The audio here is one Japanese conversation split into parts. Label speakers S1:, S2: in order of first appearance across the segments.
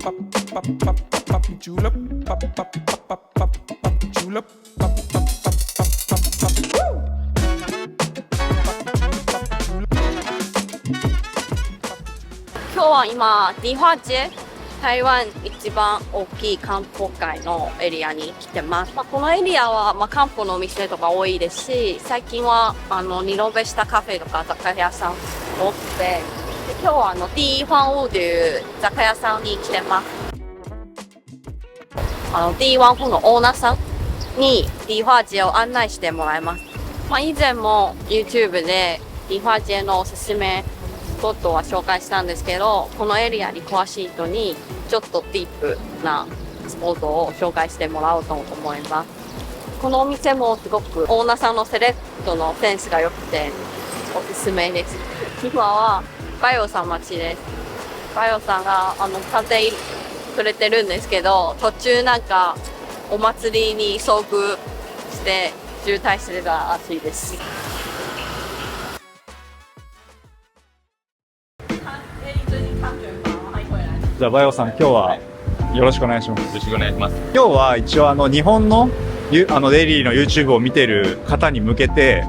S1: 今日は今ディファーチェ台湾一番大きい漢方街のエリアに来てます。このエリアは漢方のお店とか多いですし、最近はリノベしたカフェとか雑貨屋さん多くて、今日はディーファンウーという雑貨屋さんに来てます。ディーワンフーのオーナーさんにディーファーチェを案内してもらいます。以前も YouTube でディーファーチェのおすすめスポットは紹介したんですけど、このエリアに詳しい人にちょっとディープなスポットを紹介してもらおうと思います。このお店もすごくオーナーさんのセレクトのセンスが良くておすすめです。今はバイオさん待ちです。バイオさんが風くれてるんですけど、途中お祭りに遭遇して渋滞してたらしいです。
S2: じゃあバイオさん、今日はよろしくお願いします。
S3: よろしくお願いします。
S2: 今日は一応日本のデイリーの YouTube を見てる方に向けて、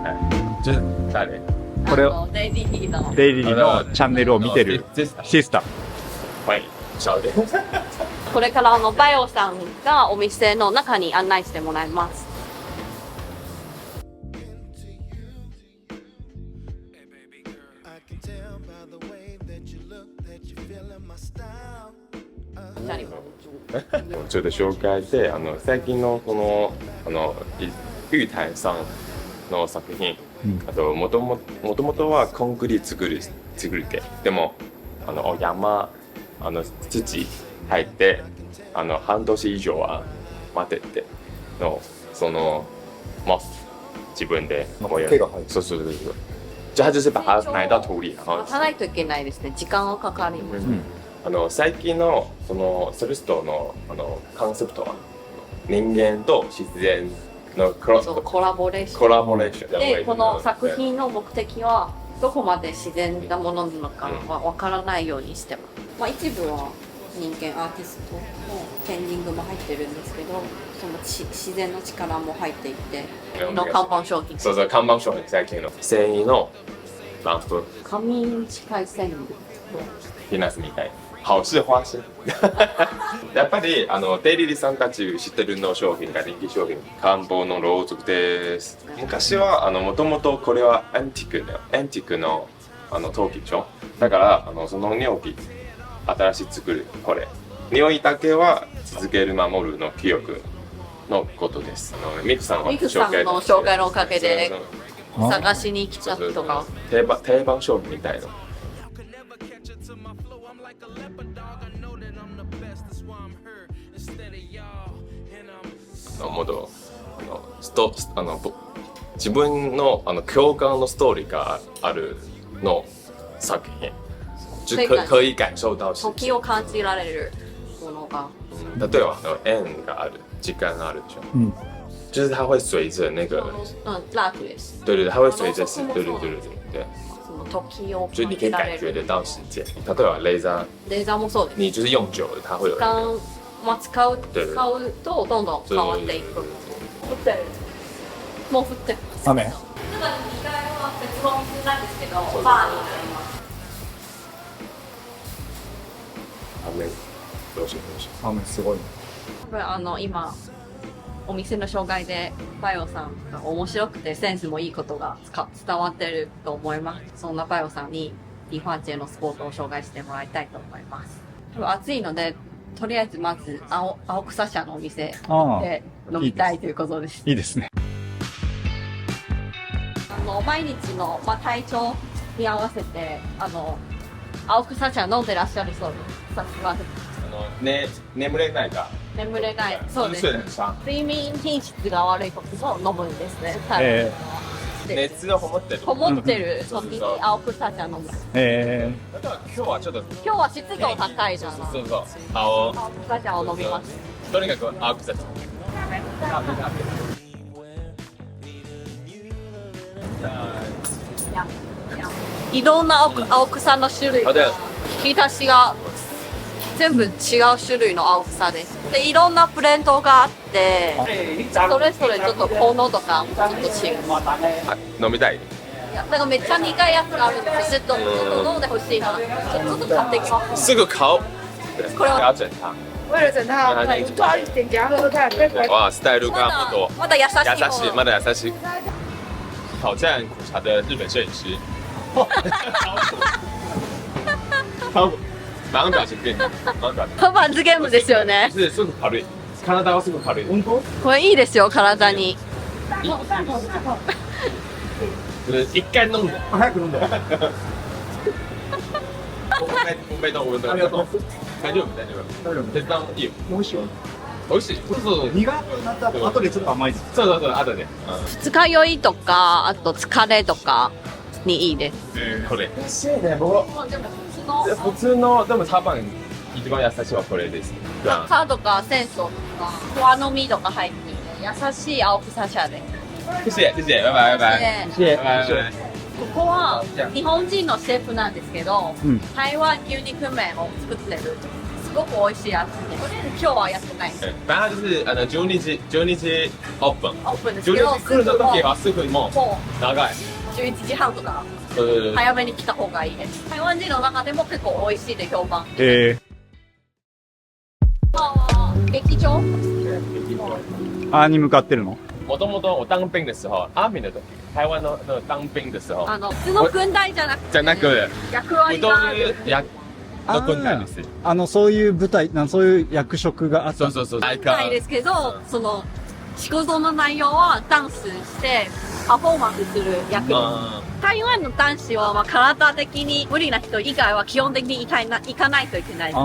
S3: 誰？
S2: これをデイリーのチャンネルを見てるシスター。
S3: はい、シャオです。
S1: これからバイオさんがお店の中に案内してもらいます。
S3: ちょっと紹介して、最近のこの玉潭さんの作品、あともともとはコンクリ作るけでも山土入って半年以上は待っててのそのモス自分でそうじゃあ就是把它埋到土里，然後
S1: 待たないといけないですね。時間はかかります。
S3: 最近のそのセルストのコンセプトは人間と自然のコラボレーション
S1: で、この作品の目的はどこまで自然なものなのかは分からないようにしてます。一部は人間アーティストのペンディングも入ってるんですけど、その自然の力も入っていての看板商品。
S3: そう看板商品、最近の繊維のランプ、
S1: 紙に近い繊維
S3: ピーナッツみたい。好事花生やっぱりデイリーさんたち知ってるの商品が人気商品、漢方のろうそくです。昔はもともとこれはアンティークの陶器でしょ。だからその匂い新しい作るこれ匂いだけは続ける守るの記憶のことです。ミクさんの
S1: 紹介のおかげで探しに来た人が
S3: 定番商品みたいな。もっと自分の共感のストーリーがあるの作品。可以感受到
S1: 時を感じられるものが、
S3: 例えば円がある、時間があるでしょ。就是它会随着那个
S1: 蜡烛也是。
S3: 对，它会随着时，对。
S1: その時を
S3: 就你可以感觉得到時間。例えばレーザ
S1: ーもそうです。
S3: 你就是用久了，它会有。
S1: 使うとどんどん変わっていく。降ってる。もう降ってる。
S2: 雨。
S1: 2階は別のお店なんですけど、バーになります。
S2: 雨すごい。
S1: 今お店の紹介でバイオさんが面白くてセンスもいいことが伝わってると思います。そんなバイオさんにディファンチェのスポットを紹介してもらいたいと思います。暑いのでとりあえずまず青草茶のお店で飲みたいということです。
S2: いいですね。
S1: 毎日の、体調に合わせて青草茶飲んでらっしゃるそうです。さっきは
S3: 眠れないか。
S1: 眠れない。そうです。睡眠品質が悪い時も飲むんですね。
S3: 熱をこもって
S1: る時に青草茶飲む。
S3: だから今日は
S1: 湿度高いじゃん。
S3: そう。青
S1: 草茶を飲みます。
S3: とにかく青草茶。い
S1: ろんな青草の種類が引き出しが全部違う種類の青草です。で、いろんなブレンドがあって、それぞれちょっと効能とかちょっと違う。
S3: 飲みたい。
S1: いや、なんかめっちゃ苦いやつがあるんですよ。ちょっと飲んでほしいな。ちょっと買ってきます。
S3: すぐ買おう。
S1: これは
S3: 不要整它。
S4: 为了整它，我抓一点给他喝喝看，再回
S3: 哇，スタイルがもっと
S1: まだ優しい
S3: 優しい、
S1: 方
S3: まだ優しい。挑战苦茶的日本摄影师。马上表情变，马上表情。
S1: 罰ゲームですよね。
S3: すぐ軽い。体はすぐ軽い。本当？
S1: これいいですよ、体に。
S3: 一回飲んで。
S2: 早く飲んで。
S3: おめでとう、おめでとう。ありがとう。大丈夫、大丈夫。手伝ういいよ。美味しい。美味しい。そう
S2: 苦くなった後でちょっと甘いです。
S3: そう、後で。
S1: 二日酔いとか、あと疲れとかにいいです。
S3: これ。美味しいね、僕。普通の、でも多分一番優しいはこれです。
S1: カとかセンソとか、コアの実とか入っていて、優しい青草茶で。
S3: 谢谢，谢谢，拜拜，拜拜，
S1: 谢
S3: 谢，拜拜。
S1: ここは日本人のシェフなんですけど、
S2: うん
S1: 台湾牛肉麺を作ってる。すごく美味しいやつで、今日はやってないです。
S3: 反正就是12時オープン。
S1: オープンですけ
S3: 12
S1: ど、
S3: 時来る時はすぐも
S1: も
S3: う長い。
S1: う11時半とか早めに来た方がいいです。台湾人の中でも結構美味しいで評判。劇場
S2: に向かってるの？
S3: もともと我当兵的时候，阿敏的时候，台湾の当兵的时候，
S1: 普通の軍隊じゃなくて、
S3: じゃなく、
S1: 役割
S3: うどん
S1: がある。
S3: の軍隊です。
S2: そういう舞台、そういう役職があった。
S3: そう。
S1: ないですけど、その仕事の内容はダンスしてパフォーマンスする役です。台湾の男子はまあ体的に無理な人以外は基本的に行かないといけない。で、パ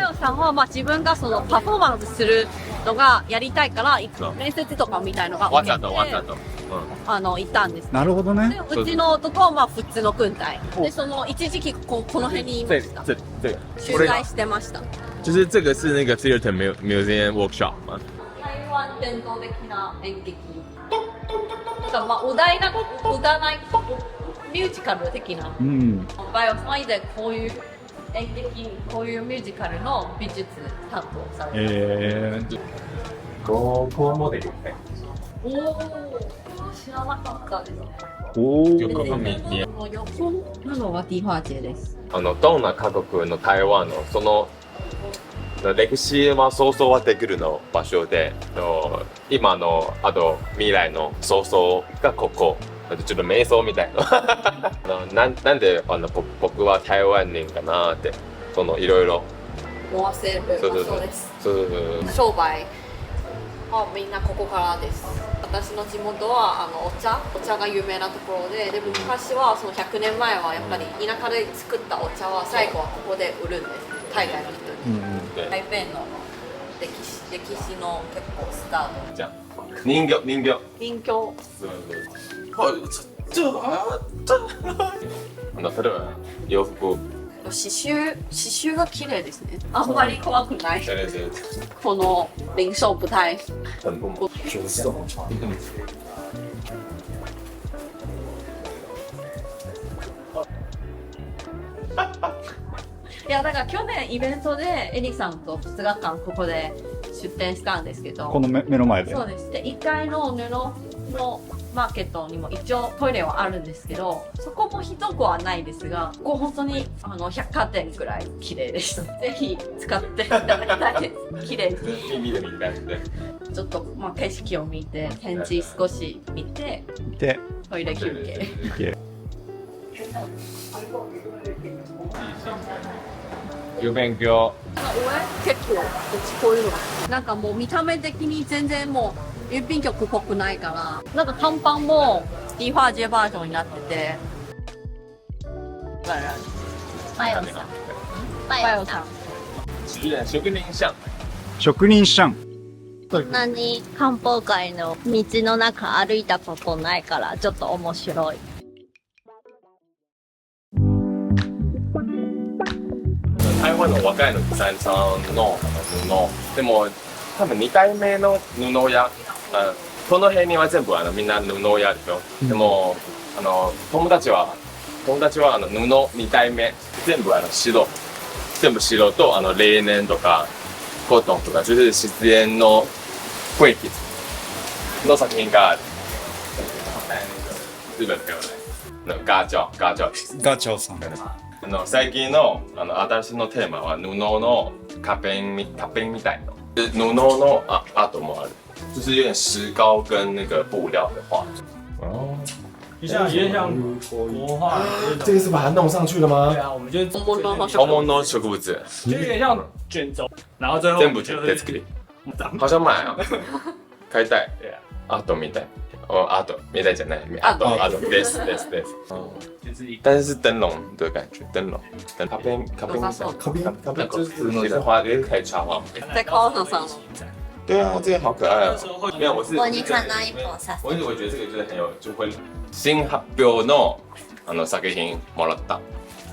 S1: ヨさんはまあ自分がそのパフォーマンスするのがやりたいから面接とかみたいのが
S3: わざと。
S1: 行ったんです。
S2: なるほどね。
S1: で、うちの男はまあ普通の軍隊。で、その一時期この辺にいました。取材してました。
S3: 就是这个是那个 Theater Museum Workshop 吗？
S1: 台湾伝統的な演劇。なんかまあ歌いミュージカル的な。バイオさん以前こういう演劇、こういうミュージカルの美術担当されて
S3: 高校モデルね。
S1: おお、知らなかったです。
S3: 横
S1: なのはティーファーチェです。
S3: どんな家国の台湾のその歴史は想像はできるの場所で、今のあと未来の想像がここ。ちょっと瞑想みたいな。なんで僕は台湾人かなってそのいろいろ
S1: 思わせる場所です。商売はみんなここからです。私の地元はお茶が有名なところで、も昔はその100年前はやっぱり田舎で作ったお茶は最後はここで売るんです。海外の人に。台北の歴史の結構スタート。
S3: じゃあ人形。
S1: 人形。
S3: 例えば洋服。
S1: 刺繍が綺麗ですね。あんまり怖くない。この零售不太。いや、だから去年イベントでエリさんと2日間ここで出店したんですけど、
S2: この目の前で。
S1: そうです。で、1階の布のマーケットにも一応トイレはあるんですけど、そこもひどくはないですが、ここ本当に百貨店くらい綺麗でした。ぜひ使っていただきたいです。綺麗です。
S3: 見てみたいですね。
S1: ちょっとまあ景色を見て、展示少し見て、トイレ休憩。
S3: いう勉強。
S1: 結構こういうのがなんかもう見た目的に全然もう郵便局っぽくないから、なんか看板もティーファージェバージョンになってて。バイオさん。
S2: 職人さん。
S5: そんなに漢方界の道の中歩いたことないからちょっと面白い。
S3: 台湾の若いのデザイナーさんの布でも多分2代目の布屋、この辺には全部みんな布屋でしょ。でも友達は布2代目全部白全部白と霊年とかコットンとか就是自然の雰囲気の作品がある。日本朋友来ガーチョです。
S2: ガチャオさん。
S3: 最近の新しいのテーマは布のカペンみたいな布のアートもある，就是有点石膏跟那个布料的画作。哦，
S6: 就像有点像国画，
S3: 这个是把它弄上去的吗？
S6: 对啊，我们就
S1: 本物の植
S3: 本
S1: 物
S3: 物の植物，
S6: 就有点像卷轴，然后最后
S3: 全部手作り。好想买啊！買いたい。
S6: 对啊，
S3: アートみたい。アートみたいじゃない。アートです。
S6: 就是一
S3: 但是是灯笼的感觉，灯笼，咖啡
S1: 良さそう
S3: 就是花，也可以插画。
S1: 在川野さんの
S3: 对啊，这个好可爱哦。没有，我是
S5: ここに花一本させ
S3: 我一直我觉得这个就是很有，就会新発表の作品もらった。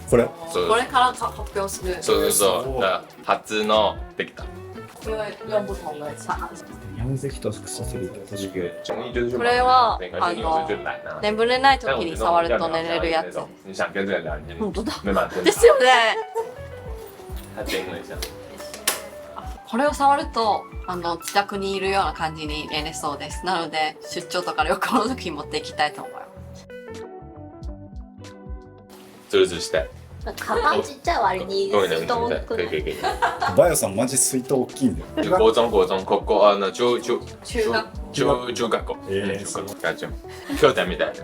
S2: これ。
S3: そう
S1: これから発表する
S3: そう。だから初のできた。
S1: 4不同的茶
S2: 山崎とクソセリ
S1: これは眠れない時に触ると寝れるやつ
S3: 你想跟这个聊天？
S1: 本当だ
S3: 没满足。
S1: ですよね
S3: 他盯了一下。
S1: これを触ると自宅にいるような感じに寝れそうです。なので出張とか旅行の時に持っていきたいと思います
S3: ズルズルしたい。
S5: カバンちっちゃい割に水筒大きくない
S3: 可以。
S2: バヨさんマジ水筒大きいんだよ。
S3: 高中ここ中学校。感じ。兄弟みたいな。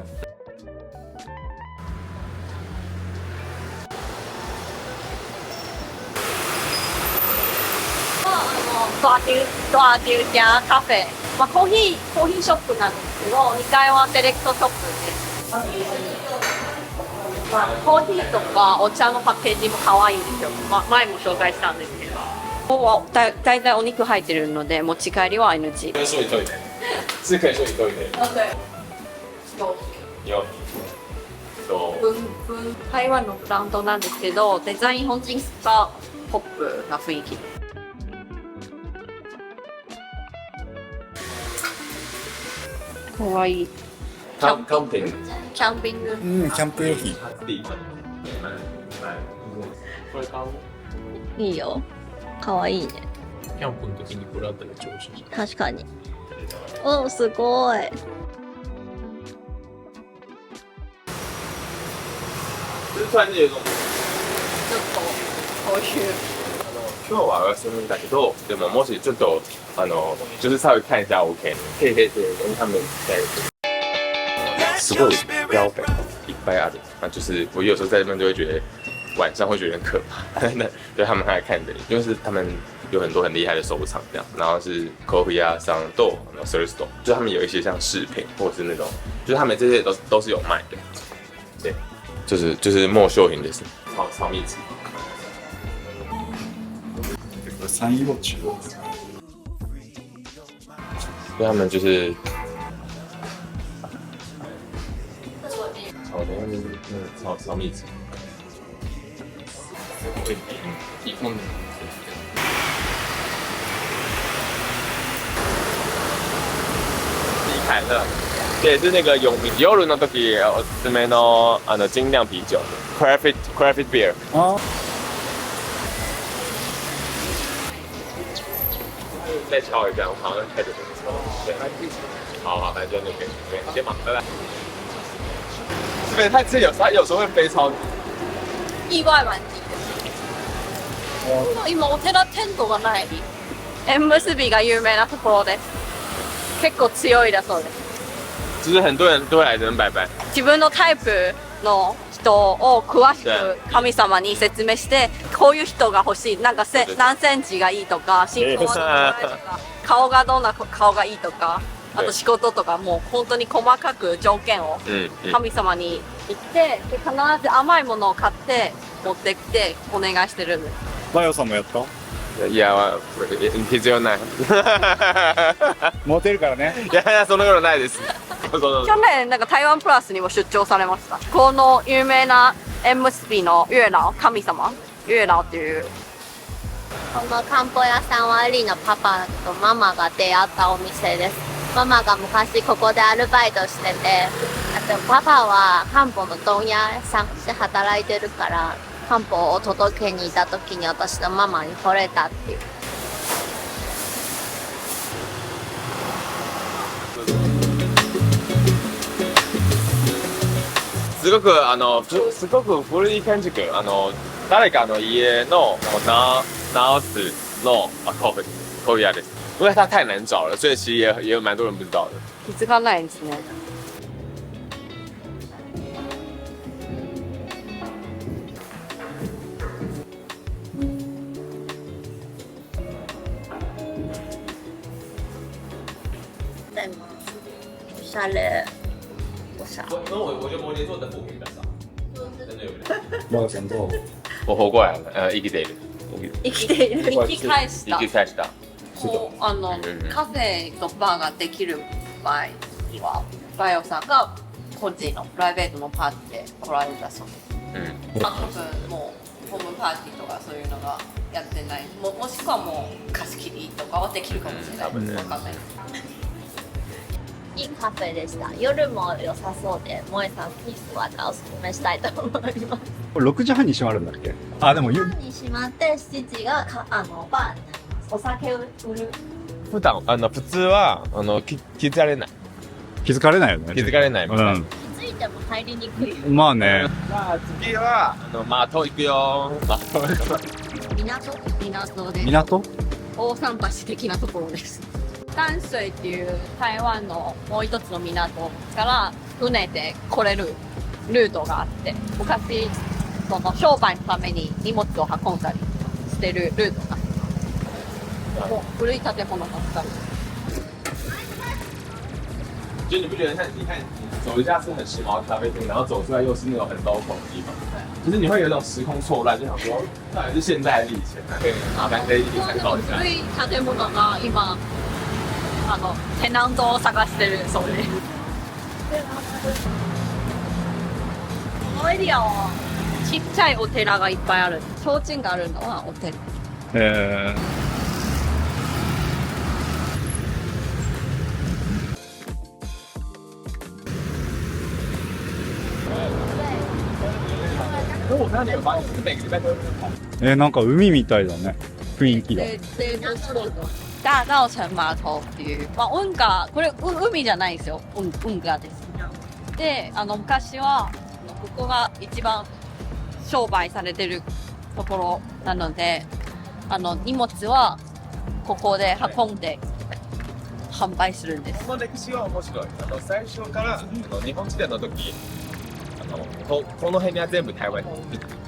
S1: ドアティル家カフェ、コーヒーショップなんですけど2階はセレクトショップです。コーヒーとかお茶のパッケージも可愛いんですよ。前も紹介したんですけど。ここは大体お肉入ってるので持ち帰りは NG。
S3: 跟说一对的，是可以说一对的。有。
S1: 台湾のブランドなんですけどデザイン本人がポップな雰囲気。可愛い。
S3: キャンピング。
S1: キャンピング。
S2: うんキャンプ用品。
S3: これ買う？
S5: いいよかわいいね
S6: キャンプの時にこれあったら超面白い。
S5: 確かにおすごい
S3: 突然有一种
S1: ちょっとこういう
S3: 今日はお休みだけど、でももしちょっと就是稍微看一下 OK，可以跟他们在すごい标本いっぱいある。就是我有时候在那边就会觉得晚上会觉得很可怕，对他们还看着你，就是他们有很多很厉害的收藏这样，然后是 coffee 啊、商豆、service store，就他们有一些像饰品或者是那种，就是他们这些都是有卖的，对，就是莫秀品です。超密集。
S2: サインウォッチ。
S3: 所以他们就是超密集。离开了，这也是那个有名夜の時おすすめの精酿啤酒 ，craft beer。再敲一下，我好像开始对，好，反正就那边，先忙，拜拜。这边它有时候会飞超级。
S1: 意外蛮低で。今お寺テントがない。縁結びが有名なところです。結構強いだそうです。
S3: 就是很多人都会来这边拜拜。
S1: 自分のタイプの人を詳しく神様に説明してこういう人が欲しいなんか何センチがいいとか身長はどのくらいとか顔がどんな顔がいいとかあと仕事とかもう本当に細かく条件を神様に言ってで必ず甘いものを買って持ってきてお願いしてるんです。
S2: バヨさんもやった？
S3: いや必要ない。
S2: モテるからね。
S3: いやそんなことないです。
S1: 去年なんか台湾プラスにも出張されました。この有名な縁結びの月老神様月老っていう
S5: この漢方屋さんはリーのパパとママが出会ったお店です。ママが昔ここでアルバイトしててあとパパは漢方の問屋さんで働いてるから漢方を届けに行った時に私のママに惚れたっていう。
S3: すごく古い建築。誰かの家の哪子の口屋です。因为它太难找了，所以其实也有蛮多人不知道的。
S1: 気づかないんですね。
S5: でもおしゃれ。おしゃれ。
S3: 我觉得摩羯座的父母比较少，真的有人。
S2: まだちゃんと。
S3: 我活过来了，生きている。
S5: 生きている。
S1: 生き返した。
S3: 生き返した。
S1: こうカフェとバーができる場合にはバイオさんが個人のプライベートのパーティーで来られたそうです。多分もうホームパーティーとかそういうのがやってない。もしくはもう貸し切りとかはできるかもしれない。わかんない。
S5: いいカフェでした。夜も良さそうで、萌さんピースはおすすめしたいと思います。
S2: これ6時半に閉まるんだっけ？あ、でも
S5: 夜に閉まって7時がバーになります。お酒を売る。
S3: 普通は気づかれない。
S2: 気づかれないよね。
S3: 気づかれないみたいな。
S2: うん。
S5: 気づいても入りにくい。
S2: まあね。
S3: じゃあ次は港行くよ。
S5: 港です。
S2: 港？
S1: 大桟橋的なところです。淡水っていう台湾のもう一つの港から船で来れるルートがあって、昔その商売のために荷物を運んだりしてるルートがあって、もう古い建物ばっかり。
S3: 就你不觉得你看走一下是很时髦的咖啡厅，然后走出来又是那种很 local 的地方，就是你会有一种时空错乱，就想说到底是现在还是以前？可以麻烦可以一起参考一下。
S1: 古い建物が今テナントを探してるそうです。このエリアはちっちゃいお寺がいっぱいある。提灯があるのはお寺。
S2: なんか海みたいだね。雰囲気が。
S1: 大稻城码頭っていう、運河、これ海じゃないんですよ。運河です。で、昔はここが一番商売されてるところなので、荷物はここで運んで販売するんです。
S3: この歴史は面白い。最初から日本時代の時、この辺は全部台湾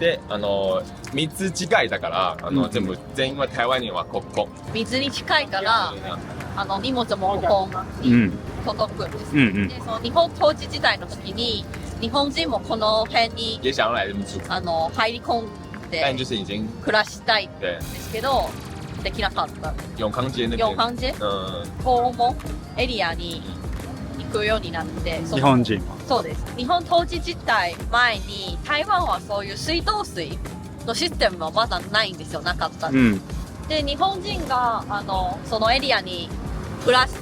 S3: で、水近いだから、全員は台湾人はここ。
S1: 水に近いから、荷物もここに届くんです。で、その日本統治時代の時に、日本人もこの辺に
S3: 也想要来这么住。
S1: 入り込ん
S3: 但就
S1: で
S3: 是已经
S1: 暮らしたいんですけど、できなかった。
S3: 永康街那边。
S1: 永康街訪問エリアに行くようになって、
S2: 日本人は。
S1: そうです。日本統治自体前に台湾はそういう水道水のシステムはまだないんですよ。なかった。で、日本人がそのエリアに暮らす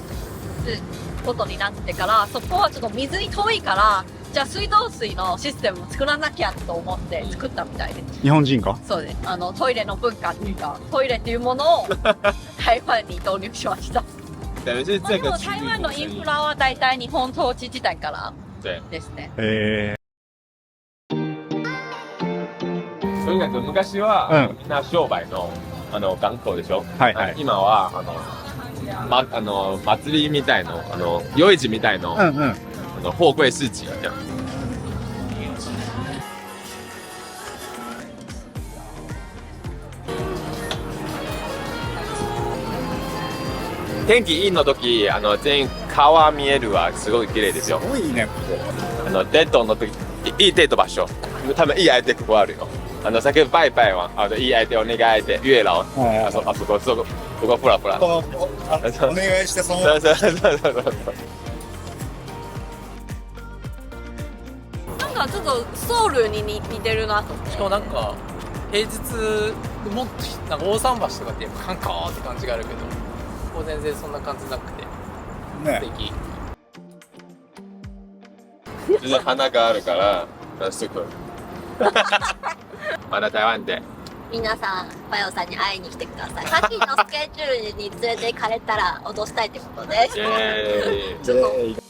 S1: ことになってから、そこはちょっと水に遠いから、じゃあ水道水のシステムを作らなきゃと思って作ったみたいです。
S2: 日本人か？
S1: そうです。トイレの文化っていうか、トイレっていうものを台湾に導入しました。
S3: 等于是这个区域。
S1: 台湾のインフラは大体日本統治時代からですね。
S3: とにかく昔は、みんな商売の港口でしょ。はいはい。今は祭りみたいの夜市みたいの货柜市集这样。天気いいの時全員川見えるはすごい綺麗ですよ。
S2: すごいねこ
S3: こ。デートの時いいデート場所。多分いい相手ここあるよ。先ほどバイバイはいい相手お願い相手月老あそこフラフラ。
S2: お願いしてその。
S3: そう。
S1: なんかちょっとソウルに似てるなと。
S6: しかもなんか平日もっとなんか大桟橋とかってカンカーって感じがあるけど、ここ全然そんな感じなくて素敵。
S3: 就是花があるからすごい。まだ台湾で。
S5: 皆さんパヨさんに会いに来てください。さっきのスケジュールに連れて行かれたら脅したいってことで
S3: イェーイ。
S5: ちょっと